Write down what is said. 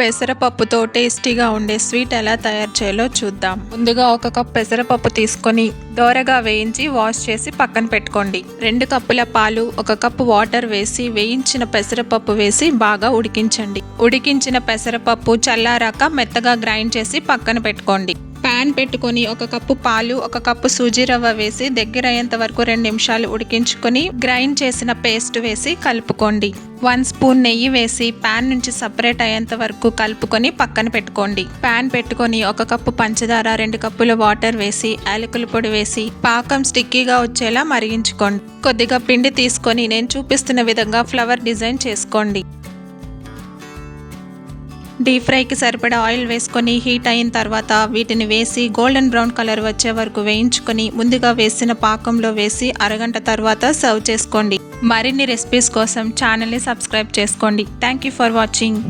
పెసరపప్పుతో టేస్టీగా ఉండే స్వీట్ ఎలా తయారు చేయాలో చూద్దాం. ముందుగా 1 కప్ పెసరపప్పు తీసుకొని దోరగా వేయించి వాష్ చేసి పక్కన పెట్టుకోండి. 2 కప్పుల పాలు, 1 కప్పు వాటర్ వేసి వేయించిన పెసరపప్పు వేసి బాగా ఉడికించండి. ఉడికించిన పెసరపప్పు చల్లారాక మెత్తగా గ్రైండ్ చేసి పక్కన పెట్టుకోండి. ప్యాన్ పెట్టుకొని 1 కప్పు పాలు, 1 కప్పు సూజీ రవ్వ వేసి దగ్గర అయ్యేంత వరకు 2 నిమిషాలు ఉడికించుకొని గ్రైండ్ చేసిన పేస్ట్ వేసి కలుపుకోండి. 1 స్పూన్ నెయ్యి వేసి ప్యాన్ నుంచి సపరేట్ అయ్యేంత వరకు కలుపుకొని పక్కన పెట్టుకోండి. ప్యాన్ పెట్టుకొని 1 కప్పు పంచదార, 2 కప్పుల వాటర్ వేసి యాలకుల పొడి వేసి పాకం స్టిక్కీగా వచ్చేలా మరిగించుకోండి. కొద్దిగా పిండి తీసుకొని నేను చూపిస్తున్న విధంగా ఫ్లవర్ డిజైన్ చేసుకోండి. డీప్ ఫ్రైకి సరిపడా ఆయిల్ వేసుకొని హీట్ అయిన తర్వాత వీటిని వేసి గోల్డెన్ బ్రౌన్ కలర్ వచ్చే వరకు వేయించుకొని ముందుగా వేసిన పాకంలో వేసి అరగంట తర్వాత సర్వ్ చేసుకోండి. మరిన్ని రెసిపీస్ కోసం ఛానల్ని సబ్స్క్రైబ్ చేసుకోండి. Thank you for watching.